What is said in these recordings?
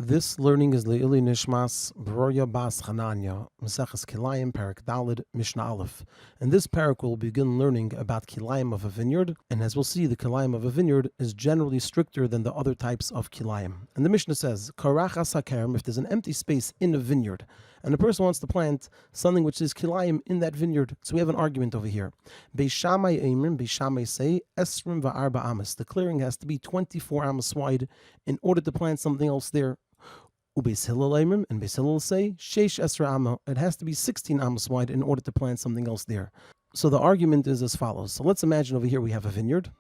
This learning is Le'ili Nishmas Broya Bas Chananya, Maseches Kilayim, Perek Dalid, Mishna Aleph. In this Perek, we'll begin learning about Kilayim of a vineyard, and as we'll see, the Kilayim of a vineyard is generally stricter than the other types of Kilayim. And the Mishnah says, Karachas HaKerem, if there's an empty space in a vineyard, and a person wants to plant something which is Kilayim in that vineyard. So we have an argument over here. Beis Shammai Eimer, Beis Shammai say, Esrim va'arba amas. The clearing has to be 24 amas wide in order to plant something else there. Ubeis Hillel Eimer, and Beis Hillel say, Sheish Esra Amma. It has to be 16 amas wide in order to plant something else there. So the argument is as follows. So let's imagine over here we have a vineyard,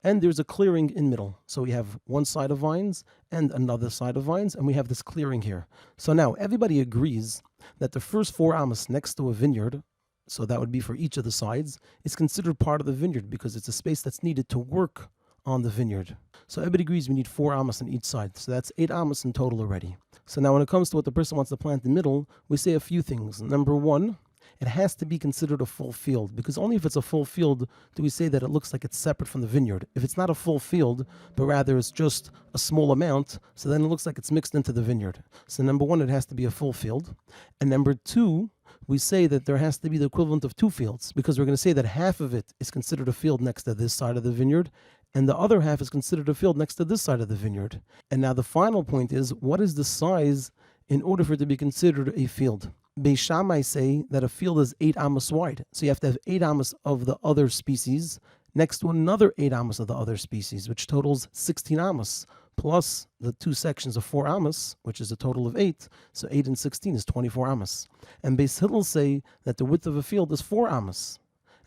and there's a clearing in middle. So we have one side of vines and another side of vines, and we have this clearing here. So now everybody agrees that the first 4 amas next to a vineyard, so that would be for each of the sides, is considered part of the vineyard because it's a space that's needed to work on the vineyard. So everybody agrees we need 4 amas on each side. So that's 8 amas in total already. So now when it comes to what the person wants to plant in the middle, we say a few things. Number one, it has to be considered a full field, because only if it's a full field do we say that it looks like it's separate from the vineyard. If it's not a full field, but rather it's just a small amount, so then it looks like it's mixed into the vineyard. So number one, it has to be a full field. And number two, we say that there has to be the equivalent of 2 fields, because we're going to say that half of it is considered a field next to this side of the vineyard, and the other half is considered a field next to this side of the vineyard. And now the final point is, what is the size in order for it to be considered a field? Beis Shammai say that a field is 8 amas wide. So you have to have 8 amas of the other species next to another 8 amas of the other species, which totals 16 amas, plus the 2 sections of 4 amas, which is a total of 8. So 8 and 16 is 24 amas. And Beis Hillel say that the width of a field is 4 amas.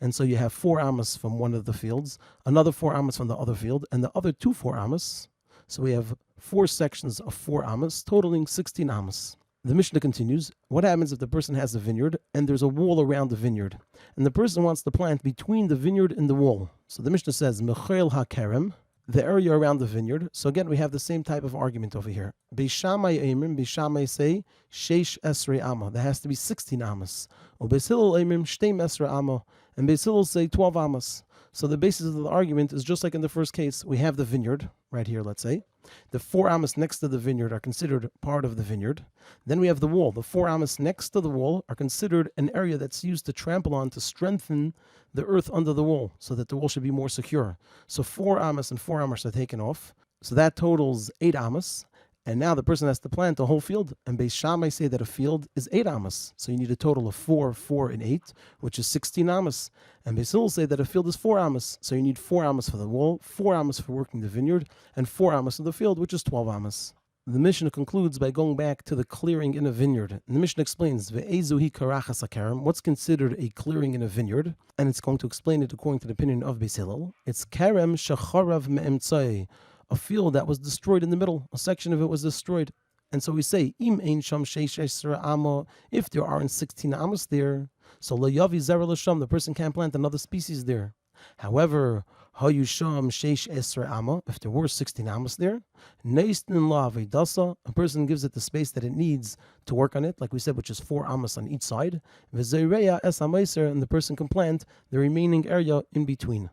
And so you have 4 amas from one of the fields, another 4 amas from the other field, and the other 2 4 amas. So we have 4 sections of 4 amas, totaling 16 amas. The Mishnah continues, what happens if the person has a vineyard and there's a wall around the vineyard, and the person wants to plant between the vineyard and the wall? So the Mishnah says, Mechel HaKerem, the area around the vineyard. So again, we have the same type of argument over here. Beis Shammai Eimer, Beis Shammai say, Sheish Esrei Amma. There has to be 16 amas. Beis Hillel Eimer, Shteim Esrei Amma. And Beis Hillel say 12 amas. So the basis of the argument is just like in the first case. We have the vineyard right here, let's say. The 4 amas next to the vineyard are considered part of the vineyard. Then we have the wall. The 4 amas next to the wall are considered an area that's used to trample on to strengthen the earth under the wall so that the wall should be more secure. So 4 amas and 4 amas are taken off. So that totals 8 amas. And now the person has to plant the whole field. And Beis Shammai say that a field is 8 amas. So you need a total of 4, 4, and 8, which is 16 amas. And Beis Hillel say that a field is 4 amas. So you need 4 amas for the wall, 4 amas for working the vineyard, and 4 amas for the field, which is 12 amas. The Mishnah concludes by going back to the clearing in a vineyard. And the Mishnah explains, Ve'ezuhi karachas hakerem, what's considered a clearing in a vineyard. And it's going to explain it according to the opinion of Beis Hillel. It's kerem shecharav me'emtzai, a field that was destroyed in the middle. A section of it was destroyed. And so we say, Im ein sham sheish esra amma, if there aren't 16 amas there, so le'yavi zera l'sham, the person can't plant another species there. However, hayu sham sheish esra amma, if there were 16 amas there, neistin la avedasa, a person gives it the space that it needs to work on it, like we said, which is 4 amas on each side, v'zeireya es amaiser, and the person can plant the remaining area in between.